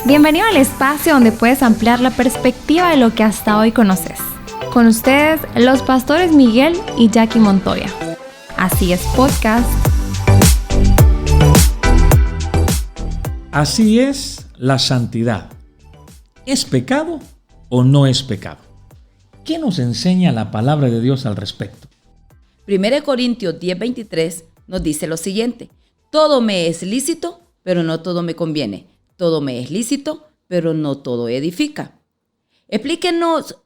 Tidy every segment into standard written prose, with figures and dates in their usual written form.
Bienvenido al espacio donde puedes ampliar la perspectiva de lo que hasta hoy conoces. Con ustedes, los pastores Miguel y Jackie Montoya. Así es podcast. Así es la santidad. ¿Es pecado o no es pecado? ¿Qué nos enseña la palabra de Dios al respecto? 1 Corintios 10:23 nos dice lo siguiente: todo me es lícito, pero no todo me conviene. Todo me es lícito, pero no todo edifica. Explíquenos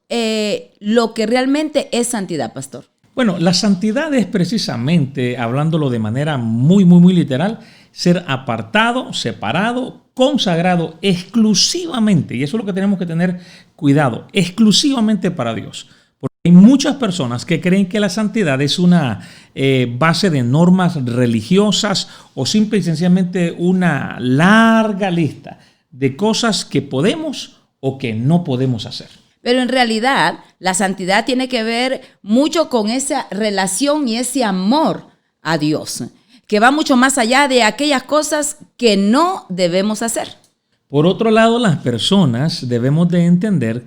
lo que realmente es santidad, pastor. Bueno, la santidad es precisamente, hablándolo de manera muy literal, ser apartado, separado, consagrado exclusivamente, y eso es lo que tenemos que tener cuidado, exclusivamente para Dios. Porque hay muchas personas que creen que la santidad es una base de normas religiosas o simple y sencillamente una larga lista de cosas que podemos o que no podemos hacer. Pero en realidad la santidad tiene que ver mucho con esa relación y ese amor a Dios, que va mucho más allá de aquellas cosas que no debemos hacer. Por otro lado, las personas debemos de entender,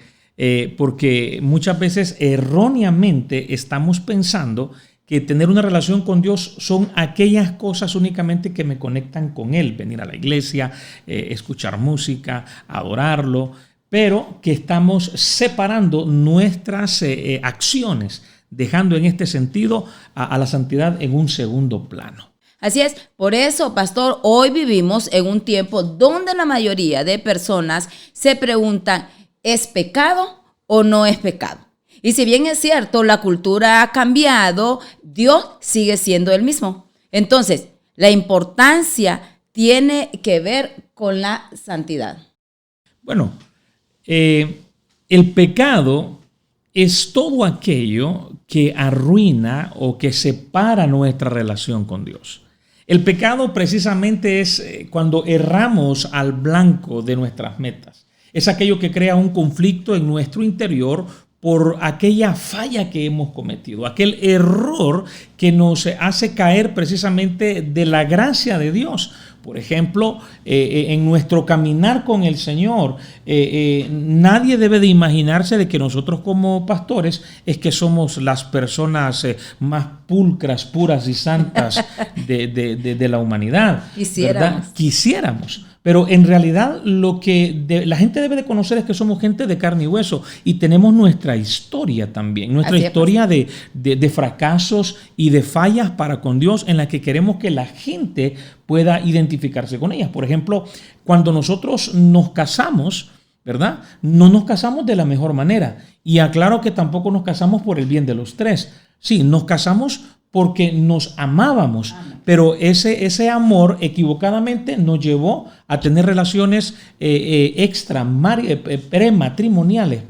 porque muchas veces erróneamente estamos pensando que tener una relación con Dios son aquellas cosas únicamente que me conectan con Él, venir a la iglesia, escuchar música, adorarlo, pero que estamos separando nuestras acciones, dejando en este sentido a la santidad en un segundo plano. Así es, por eso, pastor, hoy vivimos en un tiempo donde la mayoría de personas se preguntan, ¿es pecado o no es pecado? Y si bien es cierto, la cultura ha cambiado, Dios sigue siendo el mismo. Entonces, la importancia tiene que ver con la santidad. Bueno, el pecado es todo aquello que arruina o que separa nuestra relación con Dios. El pecado precisamente es cuando erramos al blanco de nuestras metas. Es aquello que crea un conflicto en nuestro interior por aquella falla que hemos cometido, aquel error que nos hace caer precisamente de la gracia de Dios. Por ejemplo, en nuestro caminar con el Señor, nadie debe de imaginarse de que nosotros como pastores es que somos las personas más pulcras, puras y santas de la humanidad. Quisiéramos. Pero en realidad lo que la gente debe de conocer es que somos gente de carne y hueso y tenemos nuestra historia también, nuestra historia de fracasos y de fallas para con Dios en la que queremos que la gente pueda identificarse con ellas. Por ejemplo, cuando nosotros nos casamos, ¿verdad? No nos casamos de la mejor manera. Y aclaro que tampoco nos casamos por el bien de los tres. Sí, nos casamos porque nos amábamos, pero ese amor equivocadamente nos llevó a tener relaciones prematrimoniales,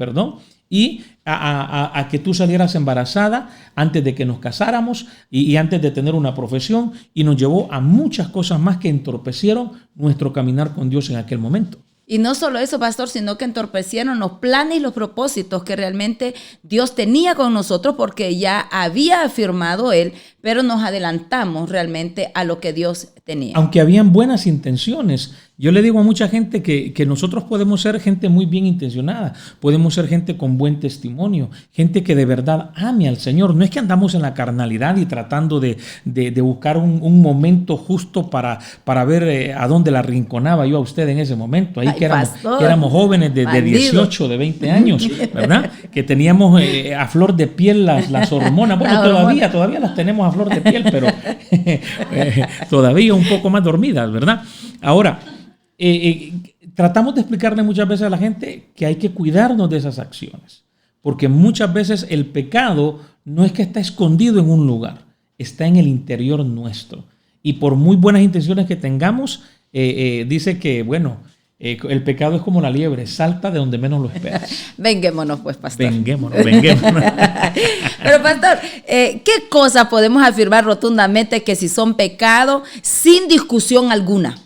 y a que tú salieras embarazada antes de que nos casáramos y antes de tener una profesión, y nos llevó a muchas cosas más que entorpecieron nuestro caminar con Dios en aquel momento. Y no solo eso, pastor, sino que entorpecieron los planes y los propósitos que realmente Dios tenía con nosotros, porque ya había afirmado Él, pero nos adelantamos realmente a lo que Dios tenía. Aunque habían buenas intenciones, yo le digo a mucha gente que nosotros podemos ser gente muy bien intencionada, podemos ser gente con buen testimonio, gente que de verdad ame al Señor. No es que andamos en la carnalidad y tratando de buscar un momento justo para ver a dónde la rinconaba yo a usted en ese momento. Ahí que éramos jóvenes de 18, de 20 años, ¿verdad? Que teníamos a flor de piel las hormonas. Bueno, todavía las tenemos a flor de piel, pero todavía un poco más dormidas, ¿verdad? Ahora, tratamos de explicarle muchas veces a la gente que hay que cuidarnos de esas acciones, porque muchas veces el pecado no es que está escondido en un lugar, está en el interior nuestro. Y por muy buenas intenciones que tengamos, dice que, bueno, el pecado es como la liebre, salta de donde menos lo esperas. Venguémonos pues, pastor. Venguémonos. Pero pastor, ¿qué cosas podemos afirmar rotundamente que si son pecado sin discusión alguna?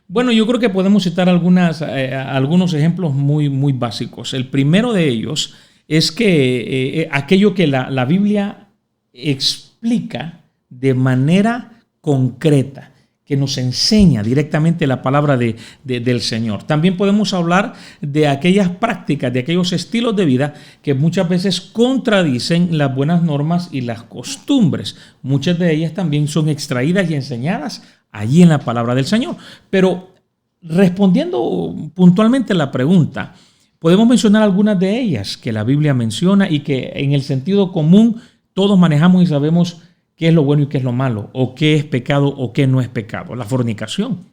Bueno, yo creo que podemos citar algunos ejemplos muy básicos. El primero de ellos es que aquello que la Biblia explica de manera concreta, que nos enseña directamente la palabra del Señor. También podemos hablar de aquellas prácticas, de aquellos estilos de vida que muchas veces contradicen las buenas normas y las costumbres. Muchas de ellas también son extraídas y enseñadas allí en la palabra del Señor. Pero respondiendo puntualmente a la pregunta, podemos mencionar algunas de ellas que la Biblia menciona y que en el sentido común todos manejamos y sabemos qué es lo bueno y qué es lo malo, o qué es pecado o qué no es pecado. La fornicación,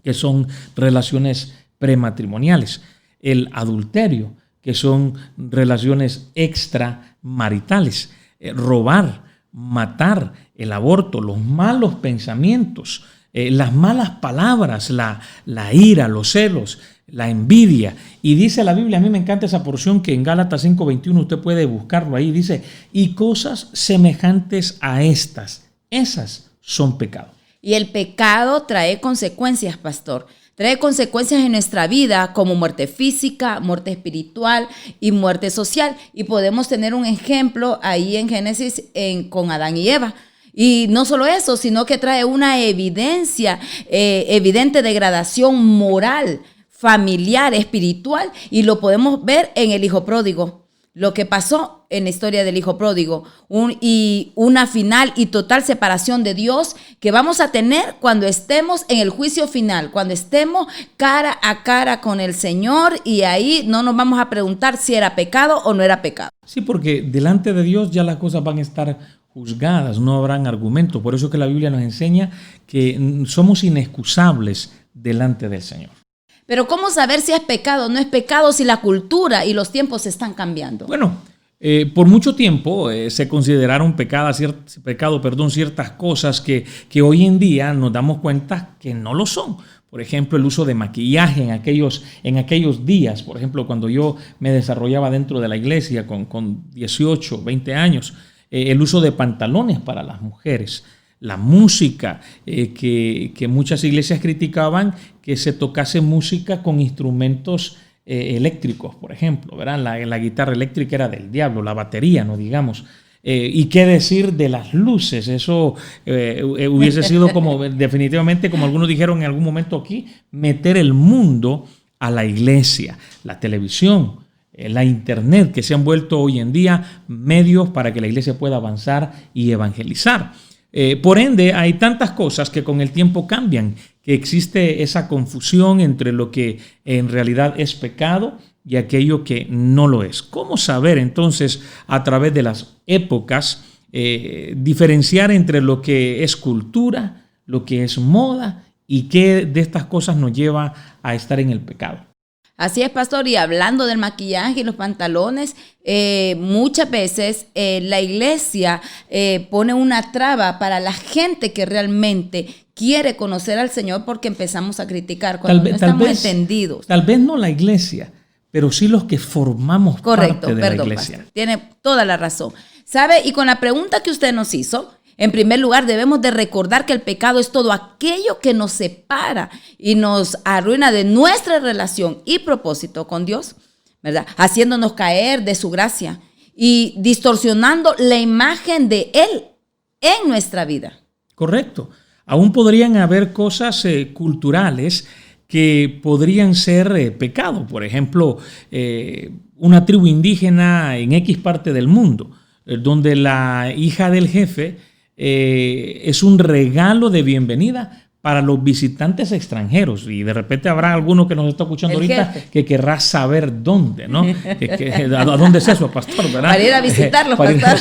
que son relaciones prematrimoniales. El adulterio, que son relaciones extramaritales. Robar, matar, el aborto, los malos pensamientos, las malas palabras, la ira, los celos, la envidia. Y dice la Biblia, a mí me encanta esa porción que en Gálatas 5:21 usted puede buscarlo ahí, dice, y cosas semejantes a estas, esas son pecados. Y el pecado trae consecuencias, pastor. Trae consecuencias en nuestra vida como muerte física, muerte espiritual y muerte social. Y podemos tener un ejemplo ahí en Génesis con Adán y Eva. Y no solo eso, sino que trae una evidente degradación moral, familiar, espiritual, y lo podemos ver en el hijo pródigo. Lo que pasó en la historia del hijo pródigo, una final y total separación de Dios que vamos a tener cuando estemos en el juicio final, cuando estemos cara a cara con el Señor, y ahí no nos vamos a preguntar si era pecado o no era pecado. Sí, porque delante de Dios ya las cosas van a estar juzgadas, no habrán argumentos. Por eso que la Biblia nos enseña que somos inexcusables delante del Señor. Pero ¿cómo saber si es pecado o no es pecado si la cultura y los tiempos están cambiando? Bueno, por mucho tiempo se consideraron ciertas cosas que hoy en día nos damos cuenta que no lo son. Por ejemplo, el uso de maquillaje en aquellos días. Por ejemplo, cuando yo me desarrollaba dentro de la iglesia con 18, 20 años, el uso de pantalones para las mujeres. La música, que muchas iglesias criticaban que se tocase música con instrumentos eléctricos, por ejemplo, ¿verdad? La guitarra eléctrica era del diablo, la batería, no digamos. ¿Y qué decir de las luces? Eso hubiese sido definitivamente, como algunos dijeron en algún momento aquí, meter el mundo a la iglesia, la televisión, la internet, que se han vuelto hoy en día medios para que la iglesia pueda avanzar y evangelizar. Por ende, hay tantas cosas que con el tiempo cambian, que existe esa confusión entre lo que en realidad es pecado y aquello que no lo es. ¿Cómo saber entonces a través de las épocas diferenciar entre lo que es cultura, lo que es moda y qué de estas cosas nos lleva a estar en el pecado? Así es, pastor, y hablando del maquillaje y los pantalones, muchas veces la iglesia pone una traba para la gente que realmente quiere conocer al Señor, porque empezamos a criticar cuando no estamos entendidos. Tal vez no la iglesia, pero sí los que formamos parte de la iglesia. Pastor, tiene toda la razón. ¿Sabe? Y con la pregunta que usted nos hizo, en primer lugar, debemos de recordar que el pecado es todo aquello que nos separa y nos arruina de nuestra relación y propósito con Dios, ¿verdad? Haciéndonos caer de su gracia y distorsionando la imagen de Él en nuestra vida. Correcto. Aún podrían haber cosas culturales que podrían ser pecado. Por ejemplo, una tribu indígena en X parte del mundo, donde la hija del jefe es un regalo de bienvenida para los visitantes extranjeros, y de repente habrá alguno que nos está escuchando ahorita que querrá saber dónde, ¿no? ¿A dónde es eso, pastor? ¿Verdad? Para ir a visitarlos, pastor.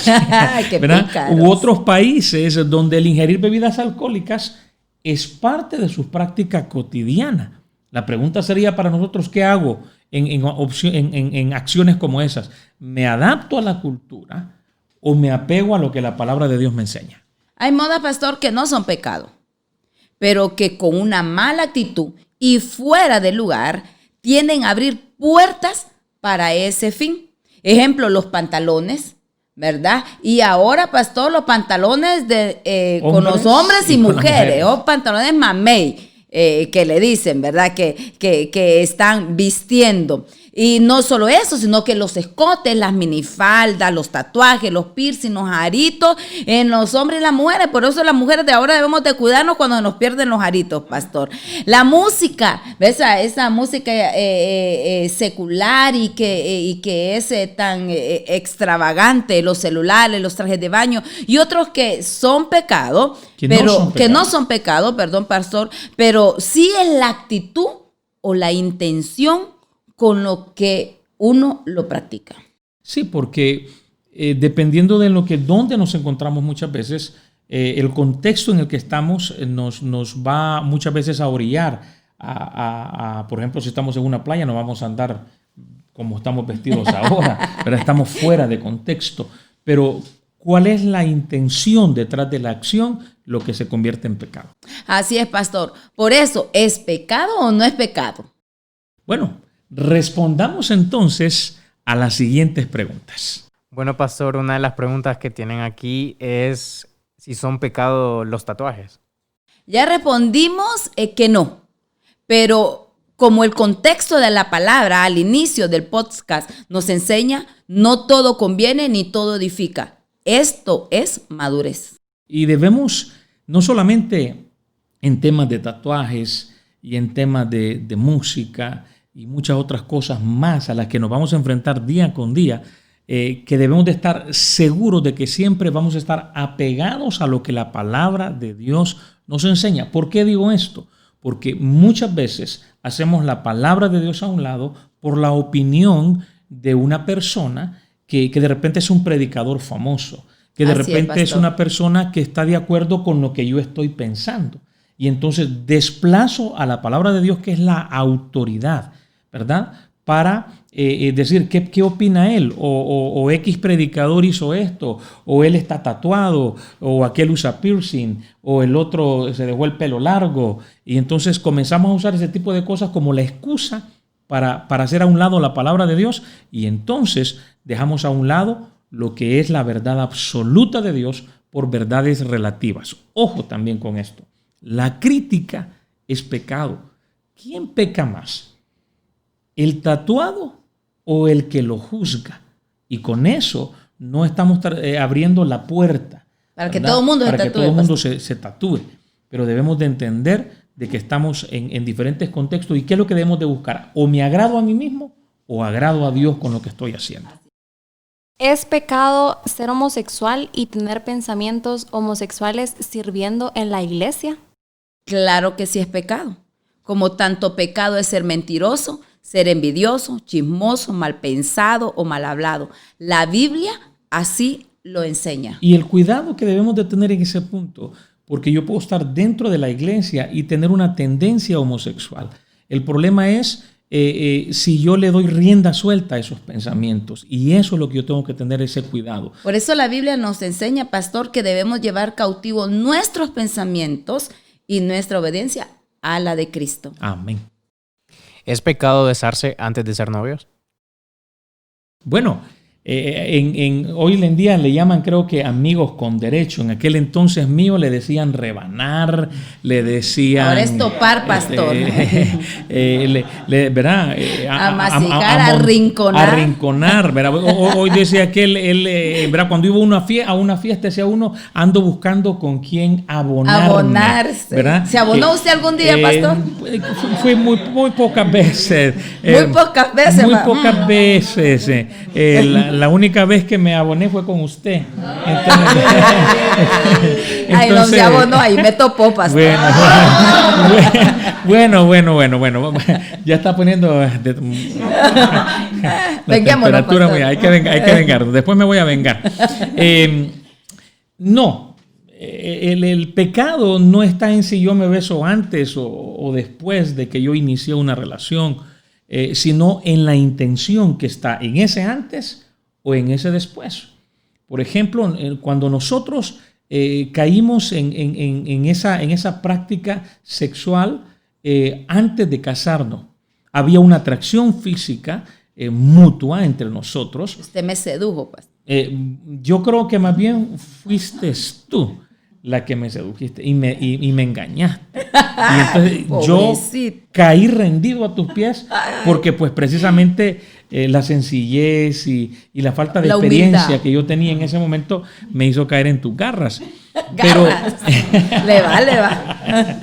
Qué U otros países donde el ingerir bebidas alcohólicas es parte de su práctica cotidiana. La pregunta sería para nosotros, ¿qué hago en acciones como esas? ¿Me adapto a la cultura o me apego a lo que la palabra de Dios me enseña? Hay modas, pastor, que no son pecado, pero que con una mala actitud y fuera de lugar tienden a abrir puertas para ese fin. Ejemplo, los pantalones, ¿verdad? Y ahora, pastor, los pantalones con los hombres y mujeres, o pantalones mamey, que le dicen, ¿verdad? Que están vistiendo. Y no solo eso, sino que los escotes, las minifaldas, los tatuajes, los piercing, los aritos en los hombres y las mujeres. Por eso las mujeres de ahora debemos de cuidarnos cuando nos pierden los aritos, pastor. La música, ¿ves? Esa música secular y que es tan extravagante, los celulares, los trajes de baño y otros que son pecado, que no son pecado, perdón, pastor, pero sí es la actitud o la intención con lo que uno lo practica. Sí, porque dependiendo de dónde nos encontramos muchas veces, el contexto en el que estamos nos va muchas veces a orillar por ejemplo, si estamos en una playa no vamos a andar como estamos vestidos ahora, pero estamos fuera de contexto. Pero ¿cuál es la intención detrás de la acción? Lo que se convierte en pecado. Así es, pastor. Por eso, ¿es pecado o no es pecado? Bueno, respondamos entonces a las siguientes preguntas. Bueno, pastor, una de las preguntas que tienen aquí es si son pecado los tatuajes. Ya respondimos que no, pero como el contexto de la palabra al inicio del podcast nos enseña, no todo conviene ni todo edifica. Esto es madurez. Y debemos, no solamente en temas de tatuajes y en temas de música y muchas otras cosas más a las que nos vamos a enfrentar día con día, que debemos de estar seguros de que siempre vamos a estar apegados a lo que la palabra de Dios nos enseña. ¿Por qué digo esto? Porque muchas veces hacemos la palabra de Dios a un lado por la opinión de una persona que de repente es un predicador famoso, que de repente es una persona que está de acuerdo con lo que yo estoy pensando. Y entonces desplazo a la palabra de Dios, que es la autoridad, ¿verdad? Para decir, ¿qué opina él? O X predicador hizo esto, o él está tatuado, o aquel usa piercing, o el otro se dejó el pelo largo. Y entonces comenzamos a usar ese tipo de cosas como la excusa para hacer a un lado la palabra de Dios, y entonces dejamos a un lado lo que es la verdad absoluta de Dios por verdades relativas. Ojo también con esto. La crítica es pecado. ¿Quién peca más? ¿El tatuado o el que lo juzga? Y con eso no estamos abriendo la puerta para que todo el mundo se tatúe. Pero debemos de entender de que estamos en diferentes contextos. ¿Y qué es lo que debemos de buscar? ¿O me agrado a mí mismo o agrado a Dios con lo que estoy haciendo? ¿Es pecado ser homosexual y tener pensamientos homosexuales sirviendo en la iglesia? Claro que sí es pecado. Como tanto pecado es ser mentiroso, ser envidioso, chismoso, mal pensado o mal hablado. La Biblia así lo enseña. Y el cuidado que debemos de tener en ese punto, porque yo puedo estar dentro de la iglesia y tener una tendencia homosexual. El problema es si yo le doy rienda suelta a esos pensamientos, y eso es lo que yo tengo que tener, ese cuidado. Por eso la Biblia nos enseña, pastor, que debemos llevar cautivo nuestros pensamientos y nuestra obediencia a la de Cristo. Amén. ¿Es pecado besarse antes de ser novios? Bueno, hoy en día le llaman, creo que, amigos con derecho. En aquel entonces mío le decían rebanar, le decían... Ahora es topar, pastor. ¿Verdad? Amacigar, arrinconar. Arrinconar, ¿verdad? Hoy decía que él, ¿verdad? Cuando iba a una fiesta, decía uno, ando buscando con quién abonarse. ¿Verdad? ¿Se abonó usted algún día, pastor? Fue muy pocas veces. Muy pocas veces. Muy pocas veces. La única vez que me aboné fue con usted. Ay, no se abonó, ahí me topó, pastor. Bueno. Ya está poniendo la temperatura. Hay que vengar. Después me voy a vengar. No. El pecado no está en si yo me beso antes o después de que yo inicié una relación, sino en la intención que está en ese antes o en ese después. Por ejemplo, cuando nosotros caímos en esa práctica sexual antes de casarnos, había una atracción física mutua entre nosotros. Usted me sedujo, pastor. Yo creo que más bien fuiste tú. la que me sedujiste y me engañaste. Y entonces yo Pobrecito. caí rendido a tus pies porque pues precisamente la sencillez y la falta de La experiencia humildad. que yo tenía en ese momento me hizo caer en tus garras. Pero, Garras. Le va.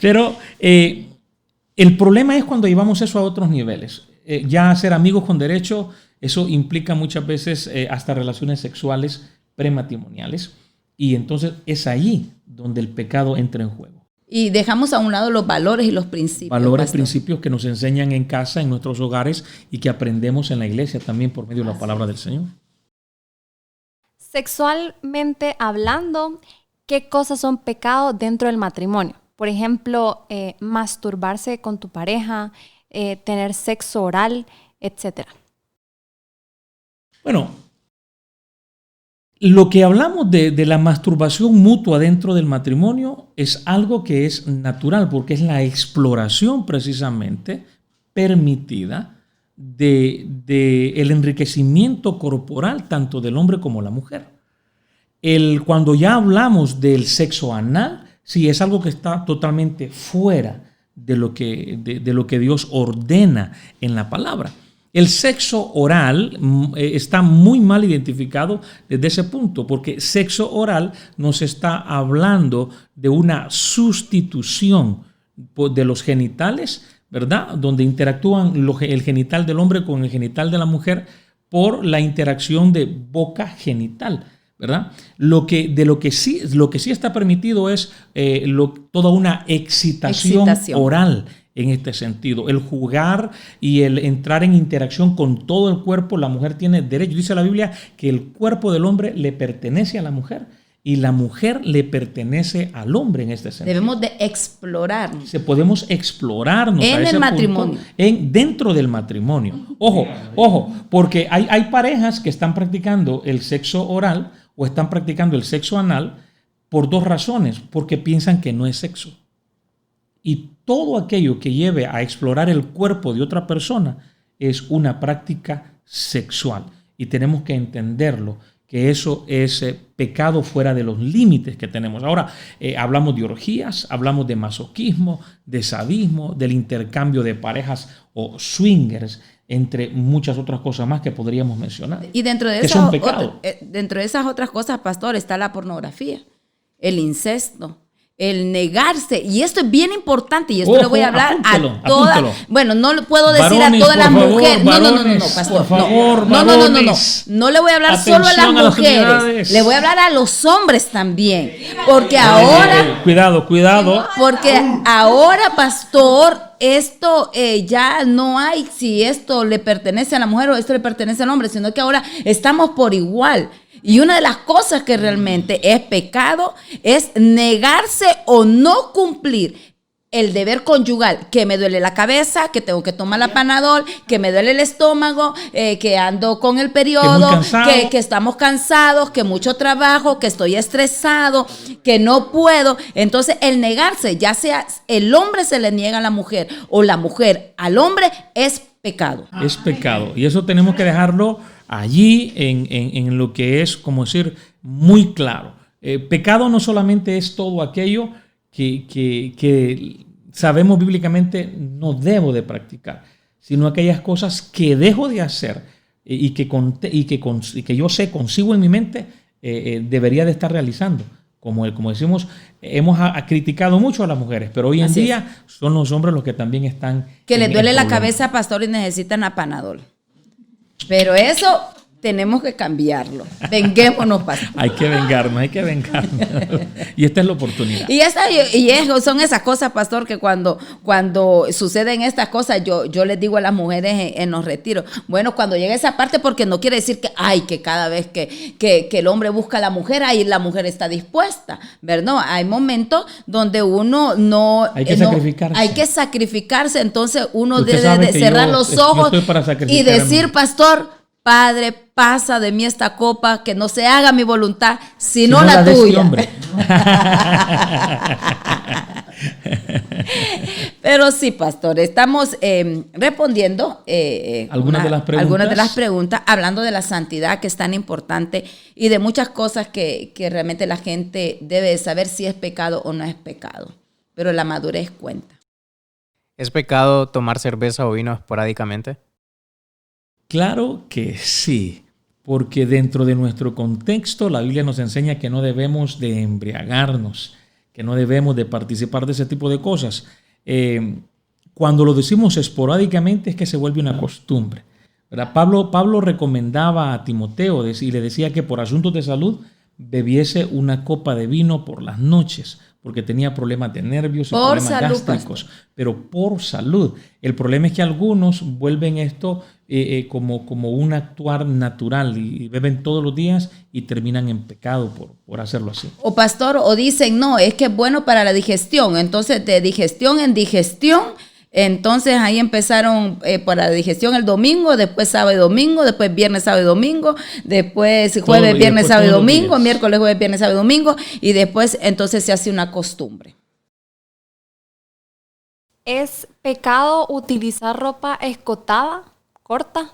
pero el problema es cuando llevamos eso a otros niveles. Ya ser amigos con derecho, eso implica muchas veces hasta relaciones sexuales prematrimoniales. Y entonces es ahí donde el pecado entra en juego. Y dejamos a un lado los valores y los principios. Valores, pastor. principios que nos enseñan en casa, en nuestros hogares y que aprendemos en la iglesia también por medio de la palabra del Señor. Sexualmente hablando, ¿qué cosas son pecados dentro del matrimonio? Por ejemplo, masturbarse con tu pareja, tener sexo oral, etc. Bueno, lo que hablamos de la masturbación mutua dentro del matrimonio es algo que es natural porque es la exploración precisamente permitida de el enriquecimiento corporal tanto del hombre como la mujer. Cuando ya hablamos del sexo anal, sí es algo que está totalmente fuera de lo que Dios ordena en la palabra. El sexo oral está muy mal identificado desde ese punto, porque sexo oral nos está hablando de una sustitución de los genitales, ¿verdad? Donde interactúan el genital del hombre con el genital de la mujer por la interacción de boca genital, ¿verdad? Lo que sí está permitido es toda una excitación oral. En este sentido, el jugar y el entrar en interacción con todo el cuerpo, la mujer tiene derecho. Dice la Biblia que el cuerpo del hombre le pertenece a la mujer y la mujer le pertenece al hombre en este sentido. Debemos de explorar. Podemos explorarnos en el matrimonio. Dentro del matrimonio. Ojo, porque hay parejas que están practicando el sexo oral o están practicando el sexo anal por dos razones, porque piensan que no es sexo. Y todo aquello que lleve a explorar el cuerpo de otra persona es una práctica sexual. Y tenemos que entenderlo, que eso es pecado fuera de los límites que tenemos. Ahora, hablamos de orgías, hablamos de masoquismo, de sadismo, del intercambio de parejas o swingers, entre muchas otras cosas más que podríamos mencionar. Y dentro de esas otras cosas, pastor, está la pornografía, el incesto, el negarse, y esto es bien importante, y esto le voy a hablar a todas. Bueno, no le puedo decir varones, a todas las mujeres. No, pastor. Por favor, no le voy a hablar solo a las mujeres. Le voy a hablar a los hombres también. Porque ahora. Cuidado. Porque ahora, pastor, esto ya no hay si esto le pertenece a la mujer o esto le pertenece al hombre, sino que ahora estamos por igual. Y una de las cosas que realmente es pecado es negarse o no cumplir el deber conyugal, que me duele la cabeza, que tengo que tomar la Panadol, que me duele el estómago, que ando con el periodo, que estamos cansados, que mucho trabajo, que estoy estresado, que no puedo. Entonces el negarse, ya sea el hombre se le niega a la mujer o la mujer al hombre, es pecado. Es pecado. Y eso tenemos que dejarlo allí en lo que es, como decir, muy claro. Pecado no solamente es todo aquello que sabemos bíblicamente no debo de practicar, sino aquellas cosas que dejo de hacer y que yo sé, consigo en mi mente, debería de estar realizando. Como decimos, hemos criticado mucho a las mujeres, pero hoy en día son los hombres los que también están... Que les duele la cabeza, pastor, y necesitan a Panadol. Pero eso tenemos que cambiarlo. Venguémonos, pastor. Hay que vengarnos. Y esta es la oportunidad. Son esas cosas, pastor, que cuando suceden estas cosas, yo les digo a las mujeres en los retiros, bueno, cuando llega esa parte, porque no quiere decir que cada vez que el hombre busca a la mujer, ahí la mujer está dispuesta, ¿verdad? Hay momentos donde uno no... Hay que sacrificarse. Hay que sacrificarse, entonces uno debe de cerrar los ojos y decir, pastor, Padre, pasa de mí esta copa, que no se haga mi voluntad, sino la tuya. Pero sí, pastor, estamos respondiendo Algunas de las preguntas. algunas de las preguntas, hablando de la santidad, que es tan importante, y de muchas cosas que realmente la gente debe saber si es pecado o no es pecado. Pero la madurez cuenta. ¿Es pecado tomar cerveza o vino esporádicamente? Claro que sí, porque dentro de nuestro contexto la Biblia nos enseña que no debemos de embriagarnos, que no debemos de participar de ese tipo de cosas. Cuando lo decimos esporádicamente es que se vuelve una costumbre, ¿verdad? Pablo recomendaba a Timoteo y le decía que por asuntos de salud bebiese una copa de vino por las noches, porque tenía problemas de nervios y Por problemas salud, gástricos, pero por salud. El problema es que algunos vuelven esto como un actuar natural y beben todos los días y terminan en pecado por hacerlo así. O pastor, o dicen, no, es que es bueno para la digestión. Entonces, de digestión en digestión, entonces ahí empezaron para la digestión el domingo, después sábado y domingo, después viernes, sábado y domingo, después jueves, viernes, sábado y domingo, miércoles, jueves, viernes, sábado y domingo, y después entonces se hace una costumbre. ¿Es pecado utilizar ropa escotada, corta?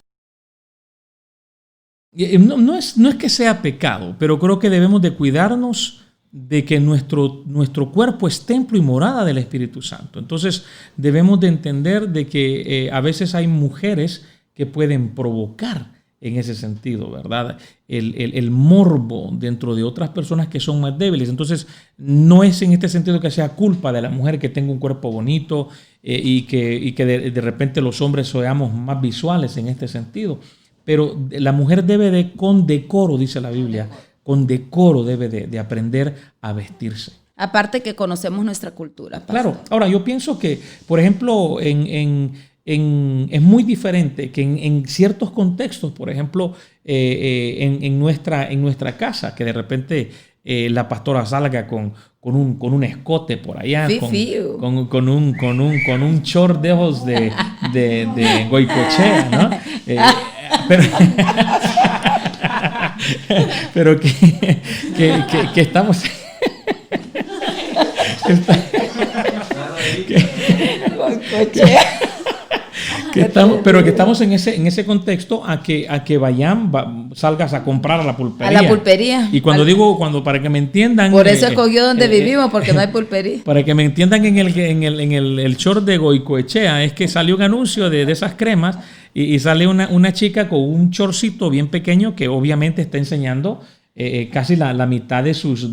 No es que sea pecado, pero creo que debemos de cuidarnos de que nuestro cuerpo es templo y morada del Espíritu Santo. Entonces debemos de entender de que a veces hay mujeres que pueden provocar en ese sentido, ¿verdad? El morbo dentro de otras personas que son más débiles. Entonces no es en este sentido que sea culpa de la mujer que tenga un cuerpo bonito y que de repente los hombres seamos más visuales en este sentido. Pero la mujer debe con decoro, dice la Biblia, con decoro debe de aprender a vestirse. Aparte que conocemos nuestra cultura, pastor. Claro. Ahora, yo pienso que, por ejemplo, es muy diferente que en ciertos contextos, por ejemplo, en nuestra casa, que de repente la pastora salga con un escote por allá, con un short de ojos de Goicoechea, ¿no? Pero que estamos que estamos en ese contexto a que salgas a comprar a la pulpería. A la pulpería. Y cuando para que me entiendan. Por eso escogió donde vivimos, porque no hay pulpería. Para que me entiendan en el short de Goicoechea, es que salió un anuncio de esas cremas y sale una chica con un shortcito bien pequeño que obviamente está enseñando casi la mitad de sus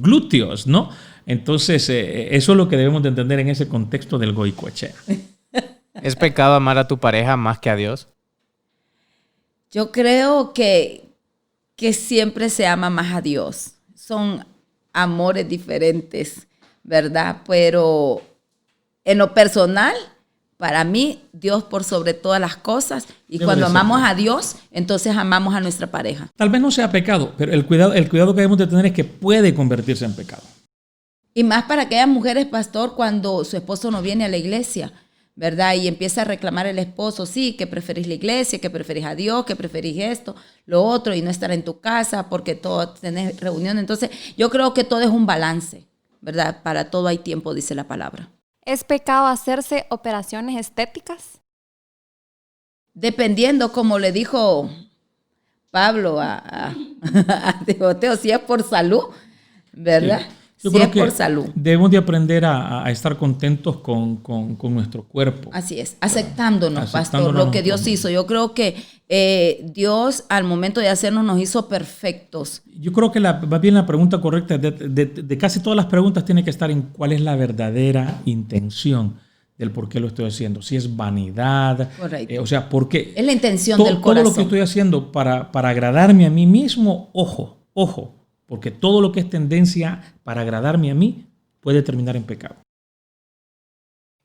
glúteos, ¿no? Entonces, eso es lo que debemos de entender en ese contexto del Goicoechea. ¿Es pecado amar a tu pareja más que a Dios? Yo creo que siempre se ama más a Dios. Son amores diferentes, ¿verdad? Pero en lo personal, para mí, Dios por sobre todas las cosas. Y cuando amamos a Dios, entonces amamos a nuestra pareja. Tal vez no sea pecado, pero el cuidado que debemos de tener es que puede convertirse en pecado. Y más para aquellas mujeres, pastor, cuando su esposo no viene a la iglesia, ¿verdad? Y empieza a reclamar el esposo, sí, que preferís la iglesia, que preferís a Dios, que preferís esto, lo otro, y no estar en tu casa porque todo tenés reunión. Entonces, yo creo que todo es un balance, ¿verdad? Para todo hay tiempo, dice la palabra. ¿Es pecado hacerse operaciones estéticas? Dependiendo, como le dijo Pablo a Timoteo, si es por salud, ¿verdad? Sí. Yo Si creo es que por salud. debemos de aprender a estar contentos con nuestro cuerpo. Así es, aceptándonos, pastor, lo que Dios hizo. Yo creo que Dios al momento de hacernos nos hizo perfectos. Yo creo que va bien la pregunta correcta de casi todas las preguntas tiene que estar en cuál es la verdadera intención del por qué lo estoy haciendo. Si es vanidad, o sea, porque es la intención del corazón. Todo lo que estoy haciendo para agradarme a mí mismo, ojo, porque todo lo que es tendencia para agradarme a mí puede terminar en pecado.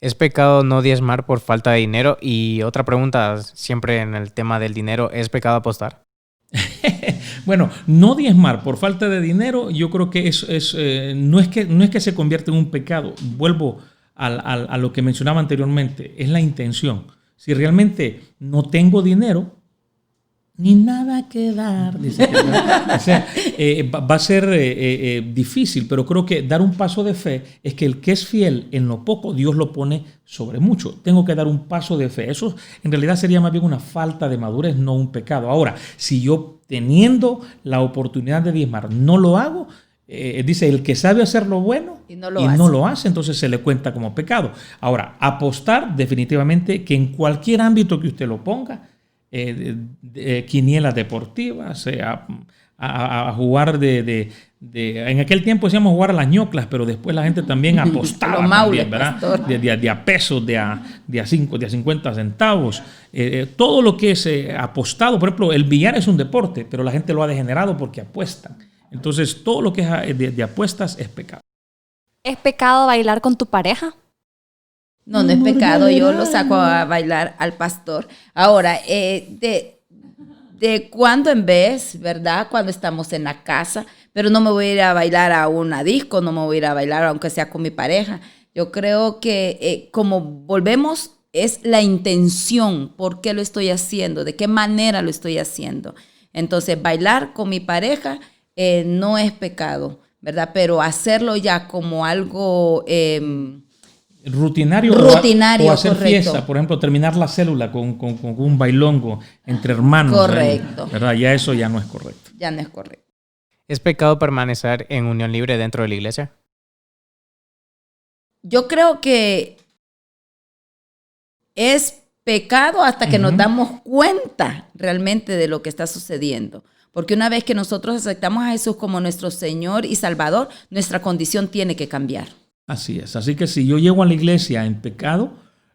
¿Es pecado no diezmar por falta de dinero? Y otra pregunta, siempre en el tema del dinero, ¿es pecado apostar? Bueno, no diezmar por falta de dinero, yo creo que no es que se convierta en un pecado. Vuelvo a lo que mencionaba anteriormente, es la intención. Si realmente no tengo dinero, ni nada que dar. Dice que, o sea, va a ser difícil, pero creo que dar un paso de fe es que el que es fiel en lo poco, Dios lo pone sobre mucho. Tengo que dar un paso de fe. Eso en realidad sería más bien una falta de madurez, no un pecado. Ahora, si yo teniendo la oportunidad de diezmar no lo hago, dice, el que sabe hacer lo bueno y no lo hace, entonces se le cuenta como pecado. Ahora, apostar definitivamente que en cualquier ámbito que usted lo ponga, quinielas deportivas, a jugar en aquel tiempo decíamos jugar a las ñoclas, pero después la gente también apostaba también, ¿verdad? De a pesos, de a 50 centavos. Todo lo que es apostado, por ejemplo, el billar es un deporte, pero la gente lo ha degenerado porque apuestan. Entonces, todo lo que es de apuestas es pecado. ¿Es pecado bailar con tu pareja? No es pecado. Yo lo saco a bailar al pastor. Ahora, de cuando en vez, ¿verdad? Cuando estamos en la casa, pero no me voy a ir a bailar a una disco, no me voy a ir a bailar aunque sea con mi pareja. Yo creo que como volvemos, es la intención, por qué lo estoy haciendo, de qué manera lo estoy haciendo. Entonces, bailar con mi pareja no es pecado, ¿verdad? Pero hacerlo ya como algo rutinario o hacer correcto. Fiesta, por ejemplo, terminar la célula con un bailongo entre hermanos. Correcto. ¿Verdad? Ya eso ya no es correcto. Ya no es correcto. ¿Es pecado permanecer en unión libre dentro de la iglesia? Yo creo que es pecado hasta que nos damos cuenta realmente de lo que está sucediendo. Porque una vez que nosotros aceptamos a Jesús como nuestro Señor y Salvador, nuestra condición tiene que cambiar. Así es. Así que si yo llego a la iglesia en pecado,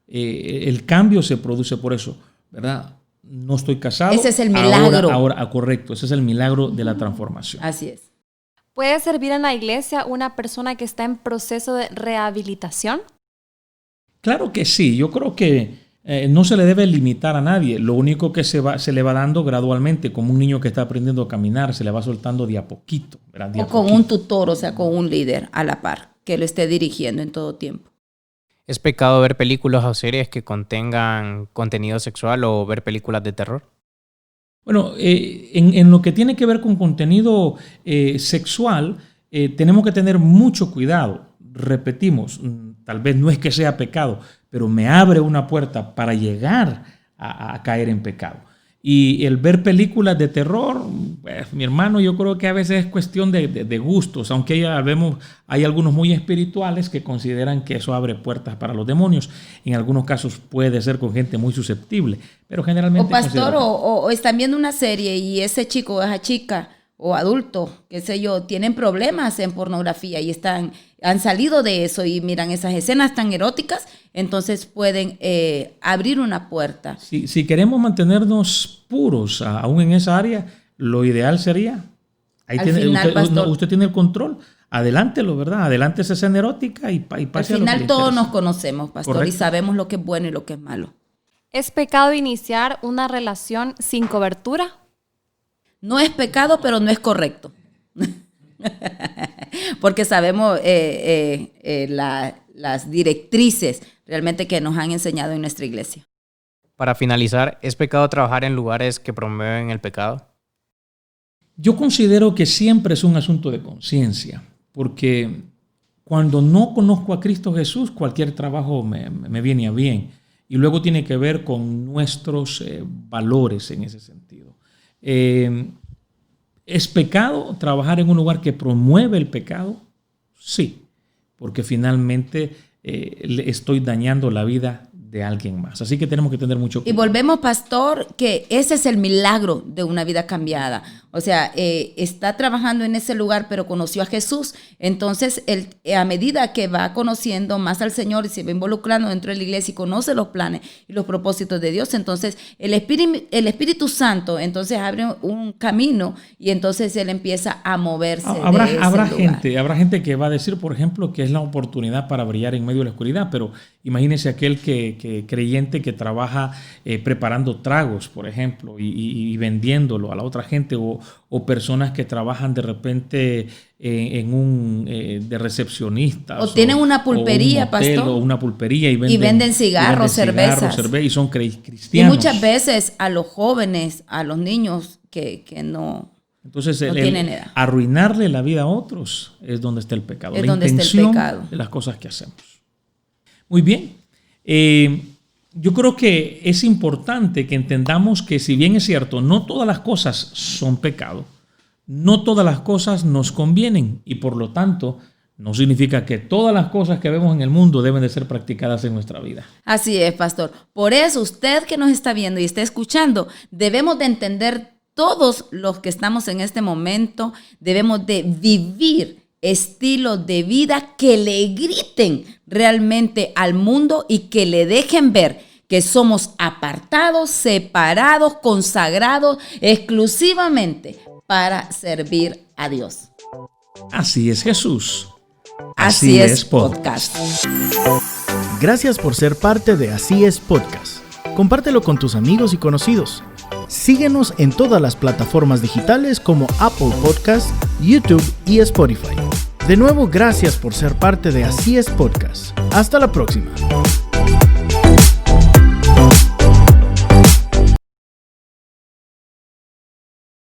el cambio se produce por eso, ¿verdad? No estoy casado. Ese es el milagro. Ahora, correcto. Ese es el milagro de la transformación. Así es. ¿Puede servir en la iglesia una persona que está en proceso de rehabilitación? Claro que sí. Yo creo que no se le debe limitar a nadie. Lo único que se le va dando gradualmente, como un niño que está aprendiendo a caminar, se le va soltando de a poquito. ¿Verdad? O con un tutor, o sea, con un líder a la par, que lo esté dirigiendo en todo tiempo. ¿Es pecado ver películas o series que contengan contenido sexual o ver películas de terror? Bueno, en lo que tiene que ver con contenido sexual, tenemos que tener mucho cuidado. Repetimos, tal vez no es que sea pecado, pero me abre una puerta para llegar a caer en pecado. Y el ver películas de terror, pues, mi hermano, yo creo que a veces es cuestión de gustos, aunque hay algunos muy espirituales que consideran que eso abre puertas para los demonios. En algunos casos puede ser con gente muy susceptible, pero generalmente... O pastor, o están viendo una serie y ese chico o esa chica o adulto, qué sé yo, tienen problemas en pornografía y han salido de eso y miran esas escenas tan eróticas, entonces pueden abrir una puerta. Si queremos mantenernos puros aún en esa área, lo ideal sería, usted tiene el control, adelántelo, ¿verdad? Adelante esa escena erótica y pase al a lo final que todos interesa. nos conocemos, pastor, correcto, y sabemos lo que es bueno y lo que es malo. ¿Es pecado iniciar una relación sin cobertura? No es pecado, pero no es correcto. Porque sabemos las directrices realmente que nos han enseñado en nuestra iglesia. Para finalizar, ¿es pecado trabajar en lugares que promueven el pecado? Yo considero que siempre es un asunto de conciencia, porque cuando no conozco a Cristo Jesús, cualquier trabajo me viene a bien. Y luego tiene que ver con nuestros valores en ese sentido. ¿Es pecado trabajar en un lugar que promueve el pecado? Sí, porque finalmente le estoy dañando la vida de alguien más. Así que tenemos que tener mucho cuidado. Y volvemos, pastor, que ese es el milagro de una vida cambiada. O sea, está trabajando en ese lugar, pero conoció a Jesús. Entonces, a medida que va conociendo más al Señor y se va involucrando dentro de la iglesia y conoce los planes y los propósitos de Dios, entonces el Espíritu Santo entonces abre un camino y entonces él empieza a moverse. Habrá gente que va a decir, por ejemplo, que es la oportunidad para brillar en medio de la oscuridad, pero imagínese aquel que creyente que trabaja preparando tragos, por ejemplo, y vendiéndolo a la otra gente, o personas que trabajan de repente de recepcionistas. O tienen una pulpería, o un hotel, pastor. O una pulpería y venden cigarros, cervezas. Y son cristianos. Y muchas veces a los jóvenes, a los niños que no... Entonces, no tienen edad. Arruinarle la vida a otros es donde está el pecado. Es la donde intención está el pecado. de las cosas que hacemos. Muy bien. Yo creo que es importante que entendamos que, si bien es cierto, no todas las cosas son pecado, no todas las cosas nos convienen, y por lo tanto no significa que todas las cosas que vemos en el mundo deben de ser practicadas en nuestra vida. Así es, pastor. Por eso usted que nos está viendo y está escuchando, debemos de entender, todos los que estamos en este momento, debemos de vivir estilos de vida que le griten realmente al mundo y que le dejen ver que somos apartados, separados, consagrados exclusivamente para servir a Dios. Así es Jesús. Así es Podcast. Gracias por ser parte de Así es Podcast. Compártelo con tus amigos y conocidos. Síguenos en todas las plataformas digitales como Apple Podcasts, YouTube y Spotify. De nuevo, gracias por ser parte de Así es Podcast. Hasta la próxima.